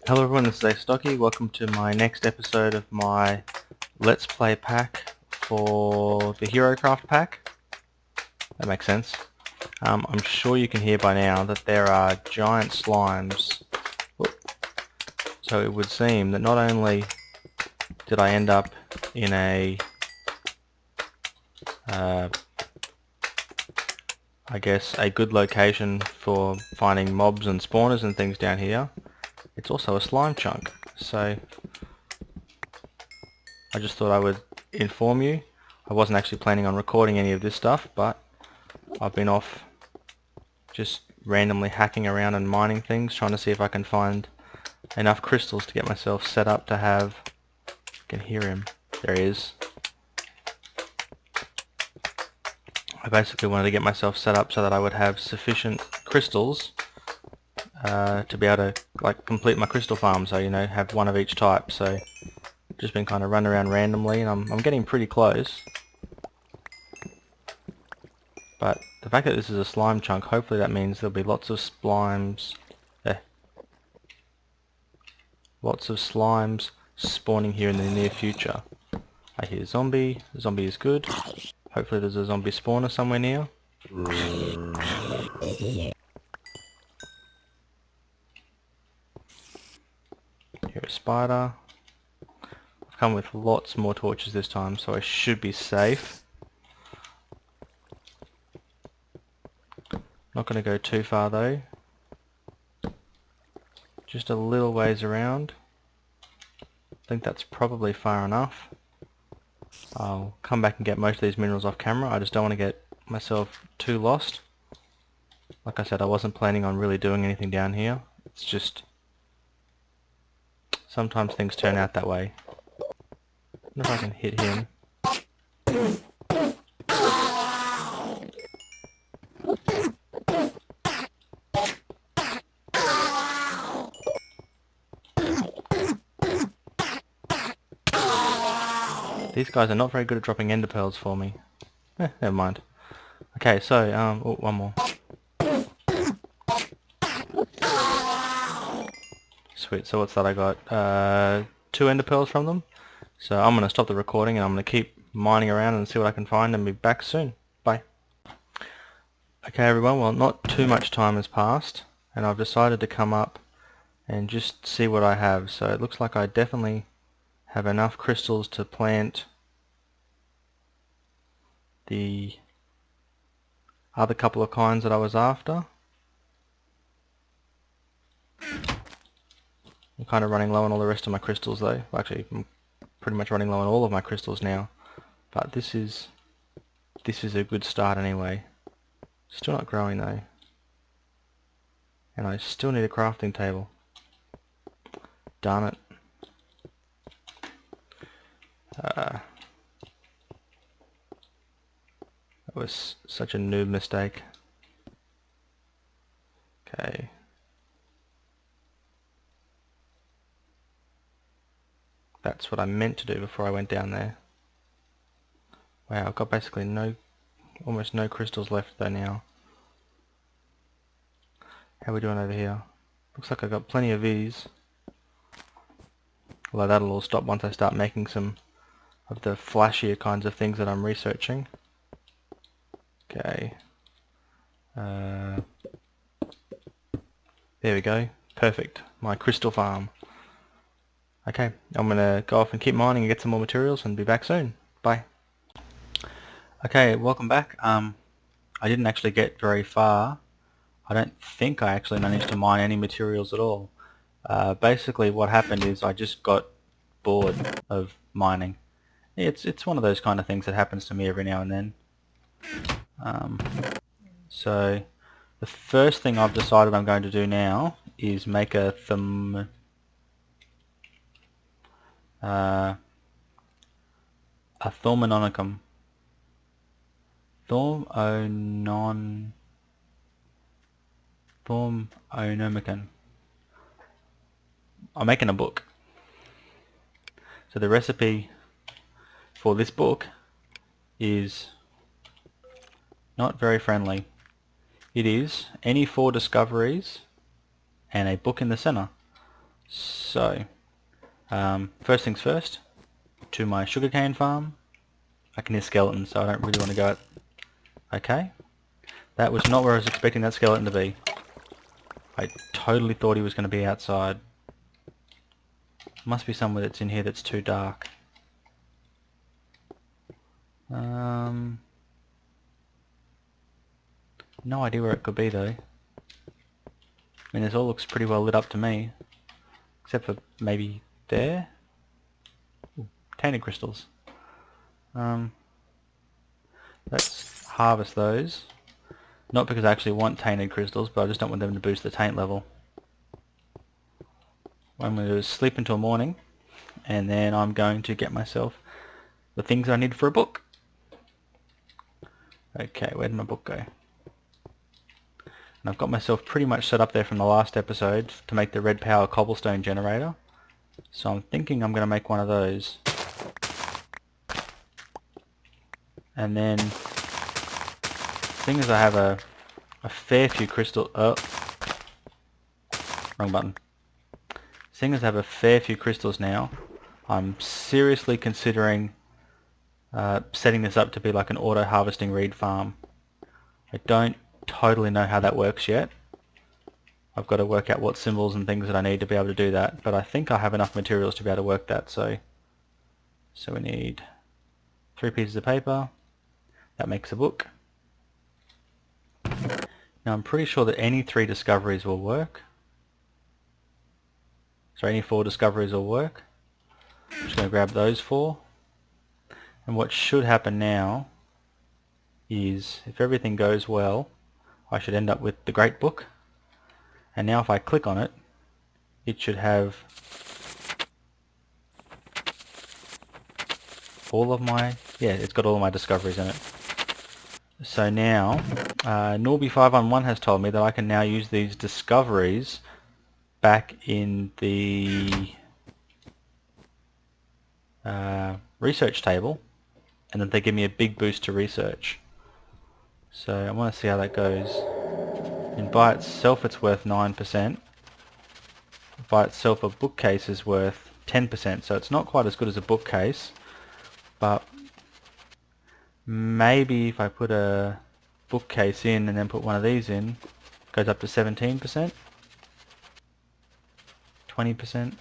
Hello everyone, this is Astocky. Welcome to my next episode of my Let's Play pack for the HeroCraft Pack. That makes sense. I'm sure you can hear by now that there are giant slimes. Oop. So it would seem that not only did I end up in a I guess a good location for finding mobs and spawners and things down here, it's also a slime chunk. So I just thought I would inform you. I wasn't actually planning on recording any of this stuff, but I've been off just randomly hacking around and mining things, trying to see if I can find enough crystals to get myself set up to have... I can hear him. There he is. I basically wanted to get myself set up so that I would have sufficient crystals to be able to complete my crystal farm, so have one of each type. So just been kind of running around randomly, and I'm getting pretty close. But the fact that this is a slime chunk, hopefully that means there'll be lots of slimes. Lots of slimes spawning here in the near future. I hear zombie. Zombie is good. Hopefully there's a zombie spawner somewhere near. Here a spider. I've come with lots more torches this time, so I should be safe. Not going to go too far though. Just a little ways around. I think that's probably far enough. I'll come back and get most of these minerals off camera. I just don't want to get myself too lost. Like I said, I wasn't planning on really doing anything down here. It's just sometimes things turn out that way. I wonder if I can hit him. These guys are not very good at dropping ender pearls for me. Never mind. Okay, so, oh, one more. Sweet, so what's that I got? 2 ender pearls from them. So I'm going to stop the recording and I'm going to keep mining around and see what I can find and be back soon. Bye. Okay everyone, well not too much time has passed and I've decided to come up and just see what I have. So it looks like I definitely have enough crystals to plant the other couple of kinds that I was after. I'm kind of running low on all the rest of my crystals though. Well, actually, I'm pretty much running low on all of my crystals now. But this is a good start anyway. Still not growing though. And I still need a crafting table. Darn it. That was such a noob mistake. Okay. That's what I meant to do before I went down there. Wow, I've got basically almost no crystals left though now. How are we doing over here? Looks like I've got plenty of these. Although that'll all stop once I start making some of the flashier kinds of things that I'm researching. Okay. There we go. Perfect. My crystal farm. Okay, I'm gonna go off and keep mining and get some more materials and be back soon. Bye. Okay, welcome back. I didn't actually get very far. I don't think I actually managed to mine any materials at all. Basically what happened is I just got bored of mining. It's one of those kind of things that happens to me every now and then. So the first thing I've decided I'm going to do now is make a thormonomicum. Thormonomicon. I'm making a book. So the recipe for this book is not very friendly. It is any 4 discoveries and a book in the center. So, first things first, to my sugarcane farm. I can hear skeletons, so I don't really want to go. Okay, that was not where I was expecting that skeleton to be. I totally thought he was going to be outside. Must be somewhere that's in here that's too dark. No idea where it could be though. I mean, this all looks pretty well lit up to me, except for maybe there. Ooh, tainted crystals. Let's harvest those. Not because I actually want tainted crystals, but I just don't want them to boost the taint level. What I'm going to do is sleep until morning, and then I'm going to get myself the things I need for a book. Okay, where did my book go? And I've got myself pretty much set up there from the last episode to make the red power cobblestone generator. So I'm thinking I'm going to make one of those. And then, seeing as I have a fair few crystal... Oh, wrong button. Seeing as I have a fair few crystals now, I'm seriously considering setting this up to be like an auto-harvesting reed farm. I don't totally know how that works yet. I've got to work out what symbols and things that I need to be able to do that, but I think I have enough materials to be able to work that. So we need 3 pieces of paper. That makes a book. Now I'm pretty sure that any 3 discoveries will work. So any 4 discoveries will work. I'm just going to grab those 4. And what should happen now is, if everything goes well, I should end up with the Great Book. And now if I click on it, it should have all of my... yeah, it's got all of my discoveries in it. So now, Norby511 has told me that I can now use these discoveries back in the research table, and that they give me a big boost to research. So I want to see how that goes. And by itself it's worth 9%. By itself a bookcase is worth 10%, so it's not quite as good as a bookcase, but maybe if I put a bookcase in and then put one of these in, it goes up to 17%, 20%.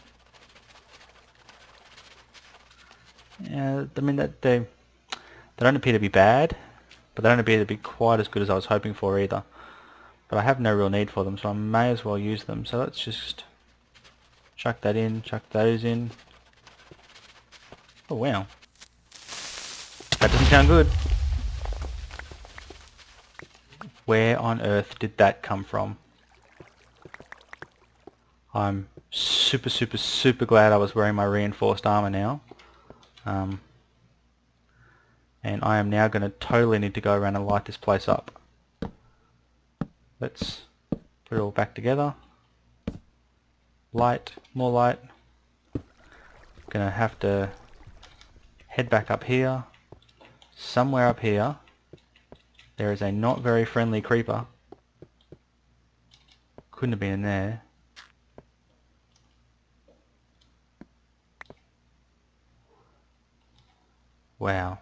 Yeah, I mean that they don't appear to be bad, but they don't appear to be quite as good as I was hoping for either. But I have no real need for them, so I may as well use them. So let's just chuck that in, chuck those in. Oh wow. That doesn't sound good. Where on earth did that come from? I'm super glad I was wearing my reinforced armor now. And I am now going to totally need to go around and light this place up. Let's put it all back together. Light, more light. Gonna have to head back up here. Somewhere up here there is a not very friendly creeper. Couldn't have been in there. Wow.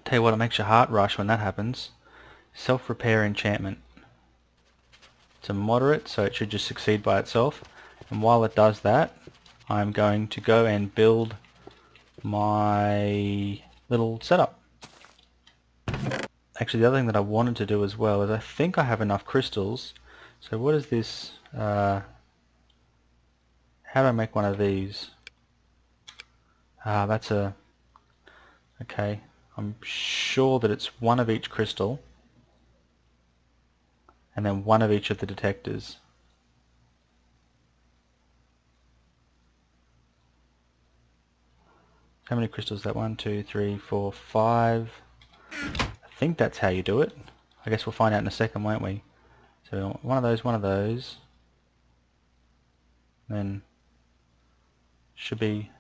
Tell you what, it makes your heart rush when that happens. Self-repair enchantment. It's a moderate, so it should just succeed by itself. And while it does that, I'm going to go and build my little setup. Actually, the other thing that I wanted to do as well is I think I have enough crystals. So what is this? How do I make one of these? That's a... okay. I'm sure that it's one of each crystal and then one of each of the detectors. How many crystals is that? 1, 2, 3, 4, 5. I think that's how you do it. I guess we'll find out in a second, won't we? So one of those. Then should be...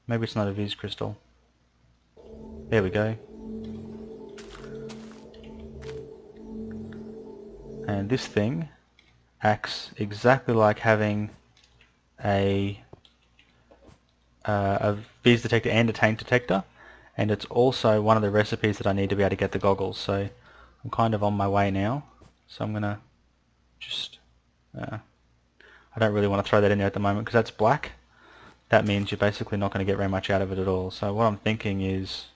maybe it's not a Viz crystal. There we go. And this thing acts exactly like having a vis detector and a taint detector, and it's also one of the recipes that I need to be able to get the goggles. So I'm kind of on my way now. So I'm gonna just I don't really want to throw that in there at the moment because that's black. That means you're basically not going to get very much out of it at all. So what I'm thinking is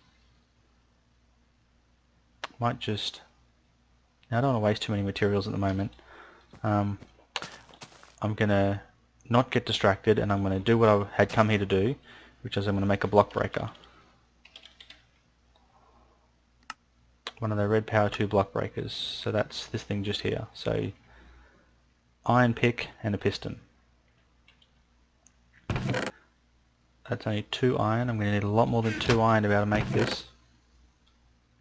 might just now I don't want to waste too many materials at the moment. I'm gonna not get distracted, and I'm gonna do what I had come here to do, which is I'm gonna make a block breaker. One of the red power 2 block breakers. So that's this thing just here. So iron pick and a piston. That's only 2 iron. I'm going to need a lot more than 2 iron to be able to make this.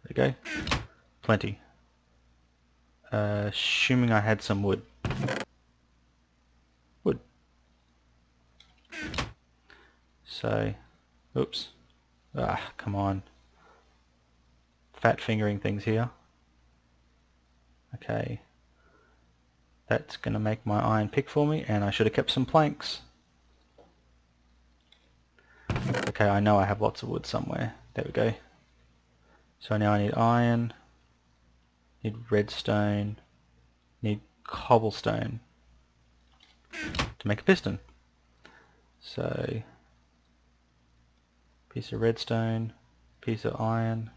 There we go. Plenty. Assuming I had some wood. Wood. So, oops. Come on. Fat fingering things here. Okay. That's going to make my iron pick for me, and I should have kept some planks. Okay, I know I have lots of wood somewhere. There we go. So now I need iron, need redstone, need cobblestone to make a piston. So, piece of redstone, piece of iron,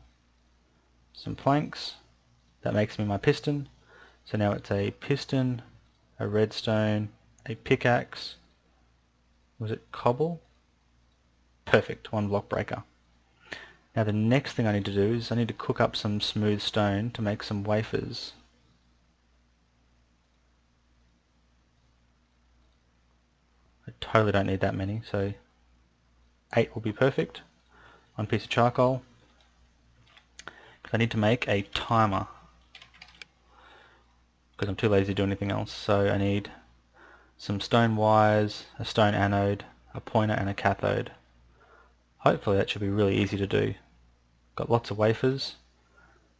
some planks. That makes me my piston. So now it's a piston, a redstone, a pickaxe. Was it cobble? Perfect, 1 block breaker. Now the next thing I need to do is I need to cook up some smooth stone to make some wafers. I totally don't need that many, so 8 will be perfect. 1 piece of charcoal. I need to make a timer because I'm too lazy to do anything else. So I need some stone wires, a stone anode, a pointer and a cathode. Hopefully that should be really easy to do. Got lots of wafers.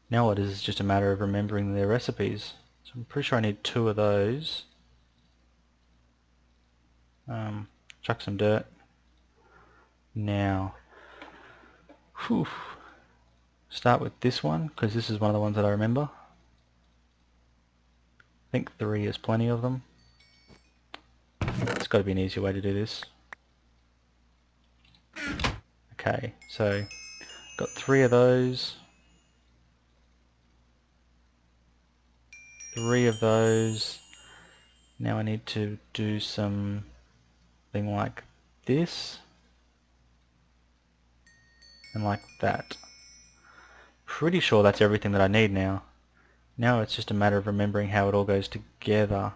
Now all it is just a matter of remembering their recipes. So I'm pretty sure I need 2 of those. Chuck some dirt. Now, start with this one because this is one of the ones that I remember. I think 3 is plenty of them. It's got to be an easier way to do this. Okay, so got 3 of those. 3 of those. Now I need to do something like this and like that. Pretty sure that's everything that I need now. Now it's just a matter of remembering how it all goes together.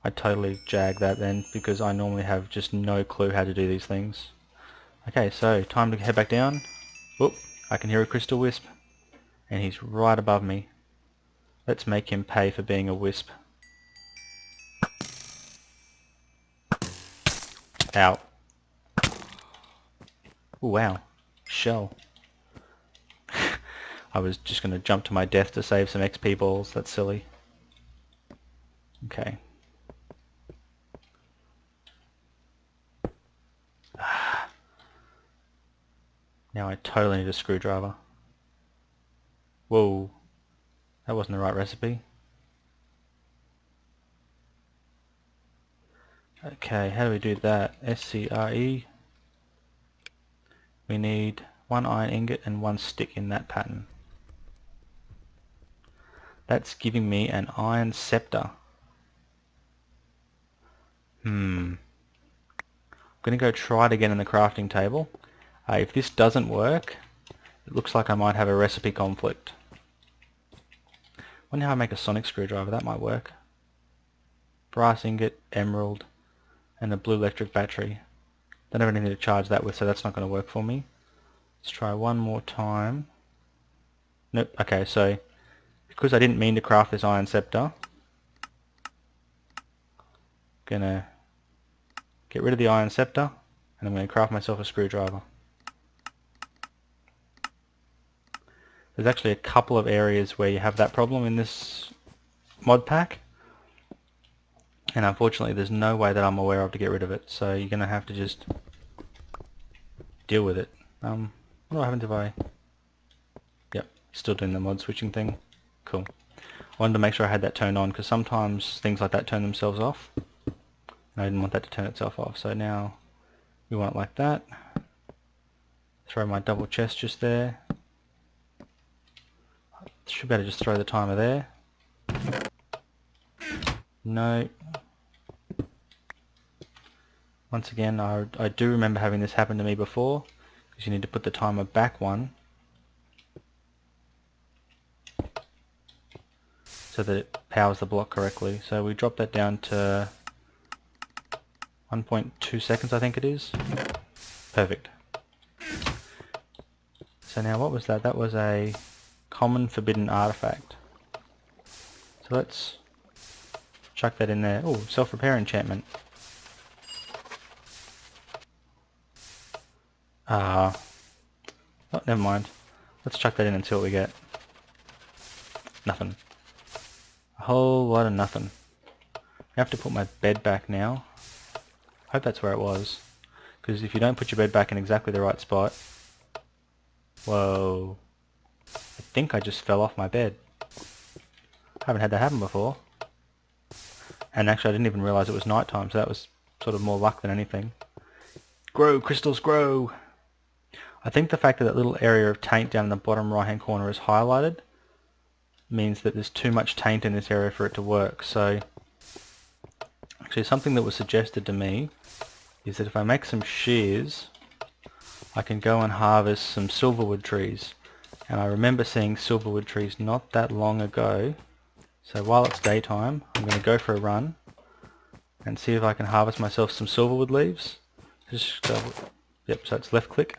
I totally jag that then because I normally have just no clue how to do these things. Okay, so time to head back down. Whoop, I can hear a crystal wisp. And he's right above me. Let's make him pay for being a wisp. Ow. Ooh, wow. Shell. I was just going to jump to my death to save some XP balls. That's silly. Okay. Now I totally need a screwdriver. Whoa. That wasn't the right recipe. Okay, how do we do that? SCRE. We need 1 iron ingot and 1 stick in that pattern. That's giving me an iron scepter. I'm going to go try it again in the crafting table. If this doesn't work, it looks like I might have a recipe conflict. Wonder how I make a sonic screwdriver. That might work. Brass ingot, emerald, and a blue electric battery. Don't have anything to charge that with, so that's not going to work for me. Let's try one more time. Nope. Okay, so because I didn't mean to craft this iron scepter, gonna get rid of the iron scepter, and I'm going to craft myself a screwdriver. There's actually a couple of areas where you have that problem in this mod pack, and unfortunately there's no way that I'm aware of to get rid of it, so you're going to have to just deal with it. What happens if I... Yep, still doing the mod switching thing. Cool. Wanted to make sure I had that turned on, because sometimes things like that turn themselves off. And I didn't want that to turn itself off, so now we want it like that. Throw my double chest just there. Should be able to just throw the timer there. No. Once again, I do remember having this happen to me before, because you need to put the timer back one so that it powers the block correctly. So we drop that down to 1.2 seconds, I think it is. Perfect. So now what was that? That was a common forbidden artifact. So let's chuck that in there. Oh, self-repair enchantment. Oh, never mind. Let's chuck that in and see what we get. Nothing. A whole lot of nothing. I have to put my bed back now. I hope that's where it was. Because if you don't put your bed back in exactly the right spot... Whoa. I think I just fell off my bed. I haven't had that happen before. And actually I didn't even realise it was night time, so that was sort of more luck than anything. Grow, crystals, grow! I think the fact that that little area of taint down in the bottom right hand corner is highlighted means that there's too much taint in this area for it to work. So actually something that was suggested to me is that if I make some shears, I can go and harvest some silverwood trees. And I remember seeing silverwood trees not that long ago. So while it's daytime, I'm going to go for a run and see if I can harvest myself some silverwood leaves. Just yep, so it's left click.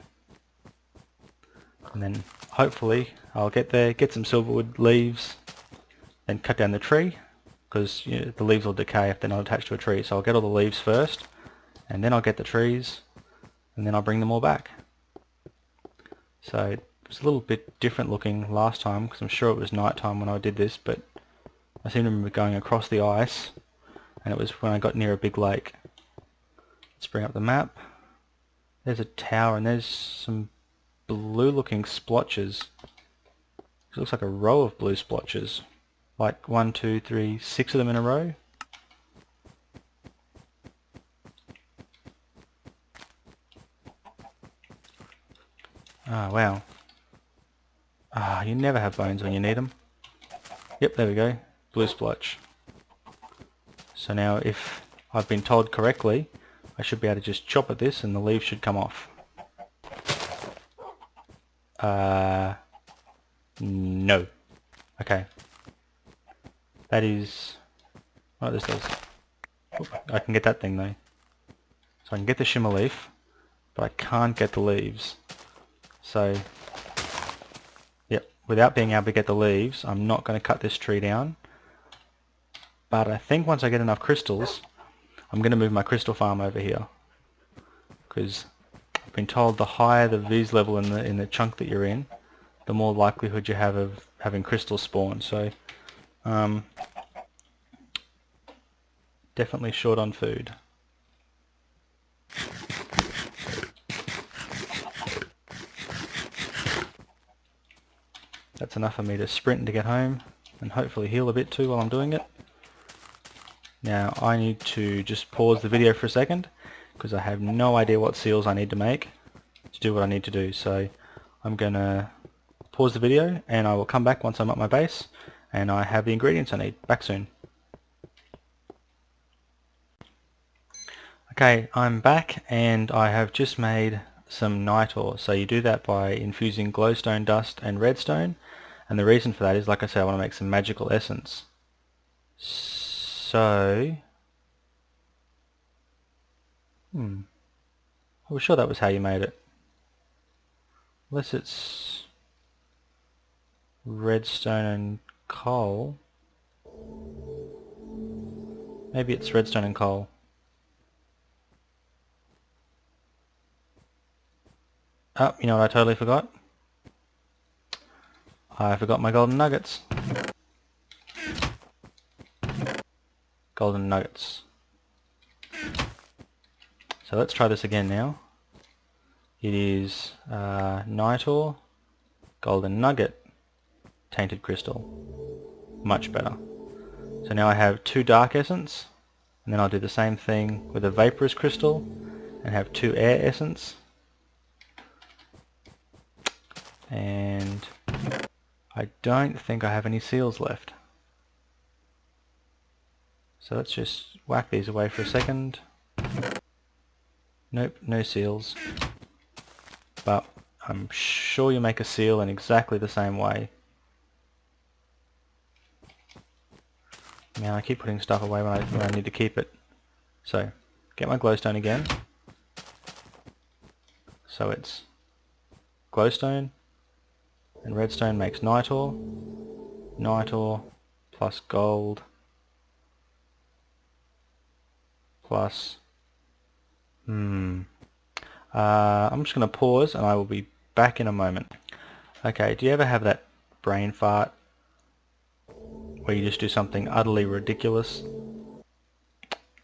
And then hopefully I'll get there, get some silverwood leaves, then cut down the tree, because you know, the leaves will decay if they're not attached to a tree. So I'll get all the leaves first, and then I'll get the trees, and then I'll bring them all back. So it was a little bit different looking last time, because I'm sure it was night time when I did this, but I seem to remember going across the ice, and it was when I got near a big lake. Let's bring up the map. There's a tower, and there's some blue looking splotches. It looks like a row of blue splotches. Like 1, 2, 3, 6 of them in a row. Ah, wow. Ah, you never have bones when you need them. Yep, there we go. Blue splotch. So now if I've been told correctly, I should be able to just chop at this and the leaves should come off. No. Okay. That is... Oh, this does. Oop, I can get that thing though. So I can get the shimmer leaf, but I can't get the leaves. So, yep, without being able to get the leaves, I'm not going to cut this tree down. But I think once I get enough crystals, I'm going to move my crystal farm over here. Because I've been told the higher the V's level in the chunk that you're in, the more likelihood you have of having crystals spawn. So, definitely short on food. That's enough for me to sprint to get home and hopefully heal a bit too while I'm doing it. Now I need to just pause the video for a second because I have no idea what seals I need to make to do what I need to do. So I'm going to pause the video and I will come back once I'm at my base and I have the ingredients I need. Back soon. Okay, I'm back and I have just made some night ore. So you do that by infusing glowstone dust and redstone, and the reason for that is, like I said, I want to make some magical essence. So I was sure that was how you made it. Unless it's redstone and coal. Maybe it's redstone and coal. Oh, you know what I totally forgot? I forgot my golden nuggets. Golden nuggets. So let's try this again now. It is nitor, golden nugget, tainted crystal. Much better. So now I have 2 dark essence, and then I'll do the same thing with a vaporous crystal and have 2 air essence. And I don't think I have any seals left. So let's just whack these away for a second. Nope, no seals. But I'm sure you make a seal in exactly the same way. Man, I keep putting stuff away when I need to keep it. So, get my glowstone again. So it's glowstone, and redstone makes nitor. Nitor plus gold plus... I'm just going to pause and I will be back in a moment. Okay, do you ever have that brain fart where you just do something utterly ridiculous?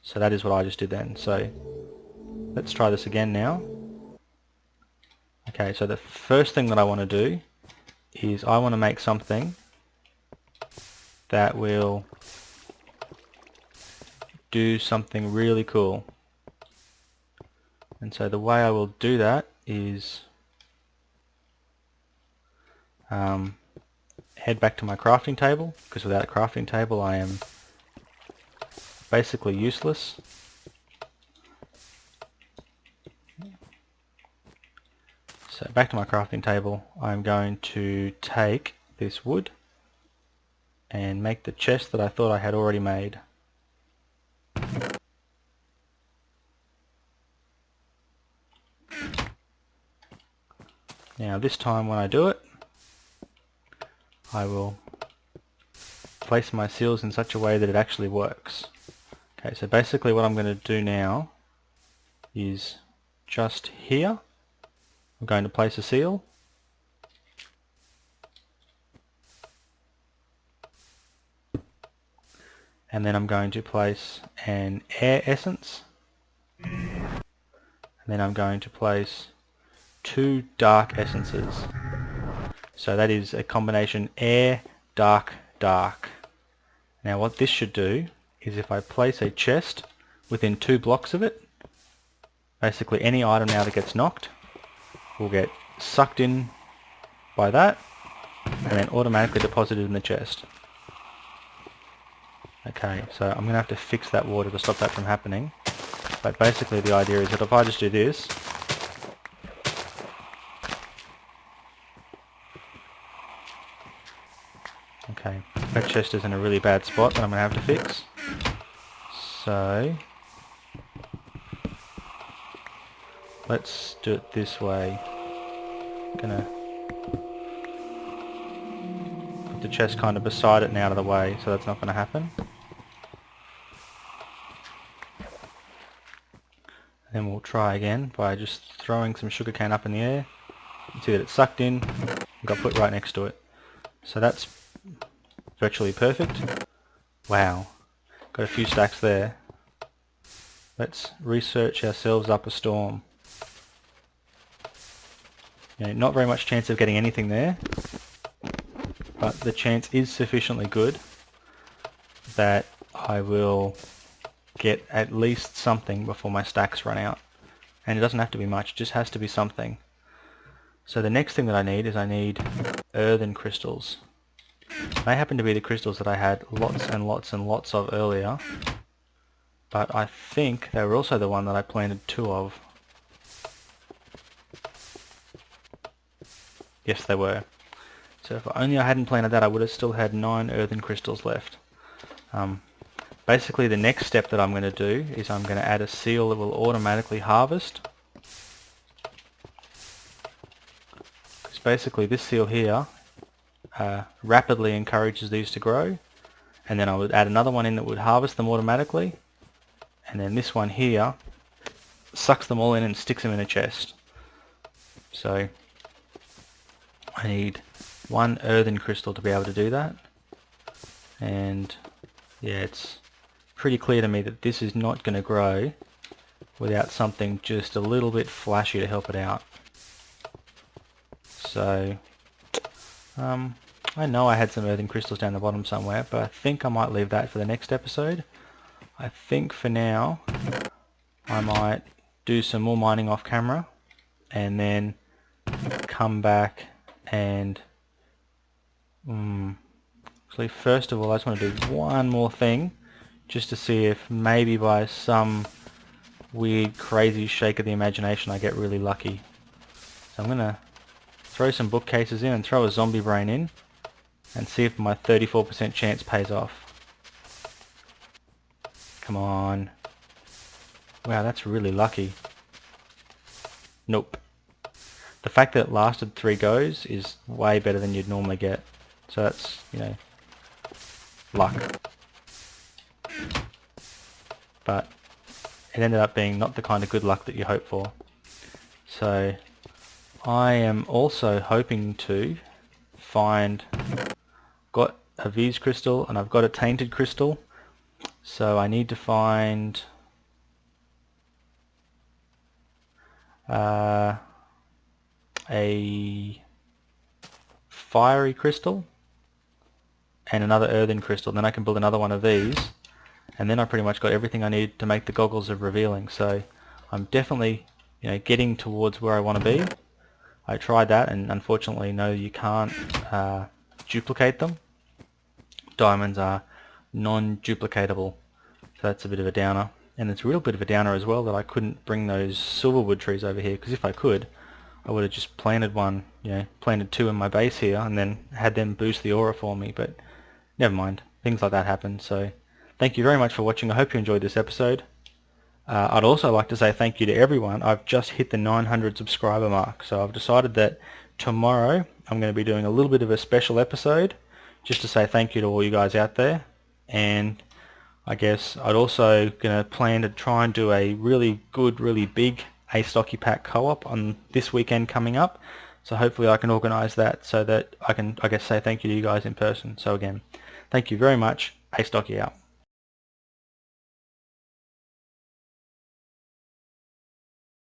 So that is what I just did then. So let's try this again now. Okay, so the first thing that I want to do is I want to make something that will do something really cool. And so the way I will do that is head back to my crafting table, because without a crafting table I am basically useless. So back to my crafting table, I'm going to take this wood and make the chest that I thought I had already made. Now this time when I do it, I will place my seals in such a way that it actually works. Okay, so basically what I'm going to do now is just here, I'm going to place a seal. And then I'm going to place an air essence. And then I'm going to place 2 dark essences. So that is a combination air, dark, dark. Now what this should do is if I place a chest within 2 blocks of it, basically any item now that gets knocked will get sucked in by that and then automatically deposited in the chest. Okay, so I'm going to have to fix that water to stop that from happening. But basically the idea is that if I just do this, okay, that chest is in a really bad spot that I'm going to have to fix. So let's do it this way. I'm going to put the chest kind of beside it and out of the way, so that's not going to happen. Then we'll try again by just throwing some sugarcane up in the air. You see that it's sucked in and got put right next to it. So that's virtually perfect. Wow, got a few stacks there. Let's research ourselves up a storm. Not very much chance of getting anything there, but the chance is sufficiently good that I will get at least something before my stacks run out. And it doesn't have to be much, it just has to be something. So the next thing that I need is I need earthen crystals. They happen to be the crystals that I had lots and lots and lots of earlier, but I think they were also the one that I planted 2 of. Yes, they were. So if only I hadn't planted that, I would have still had 9 earthen crystals left. Basically the next step that I'm going to do is I'm going to add a seal that will automatically harvest. Because basically this seal here rapidly encourages these to grow, and then I would add another one in that would harvest them automatically, and then this one here sucks them all in and sticks them in a chest. So I need 1 earthen crystal to be able to do that. And yeah, it's pretty clear to me that this is not going to grow without something just a little bit flashy to help it out. So I know I had some earthen crystals down the bottom somewhere, but I think I might leave that for the next episode. I think for now I might do some more mining off camera and then come back and actually first of all I just want to do one more thing just to see if maybe by some weird crazy shake of the imagination I get really lucky. So I'm gonna throw some bookcases in and throw a zombie brain in and see if my 34% chance pays off. Come on. Wow, that's really lucky. Nope. The fact that it lasted 3 goes is way better than you'd normally get. So that's, you know, luck. But it ended up being not the kind of good luck that you hope for. So I am also hoping to find, got a V's crystal and I've got a tainted crystal. So I need to find a fiery crystal and another earthen crystal. Then I can build another one of these, and then I pretty much got everything I need to make the goggles of revealing. So I'm definitely, you know, getting towards where I want to be. I tried that, and unfortunately, no, you can't duplicate them. Diamonds are non-duplicatable, so that's a bit of a downer. And it's a real bit of a downer as well that I couldn't bring those silverwood trees over here, because if I could, I would have just planted one, you know, planted 2 in my base here and then had them boost the aura for me, but never mind. Things like that happen. So thank you very much for watching. I hope you enjoyed this episode. I'd also like to say thank you to everyone. I've just hit the 900 subscriber mark, so I've decided that tomorrow I'm going to be doing a little bit of a special episode just to say thank you to all you guys out there. And I guess I'd also going to plan to try and do a really good, really big Astocky pack co-op on this weekend coming up. So hopefully I can organise that so that I can, I guess, say thank you to you guys in person. So again, thank you very much. Astocky out.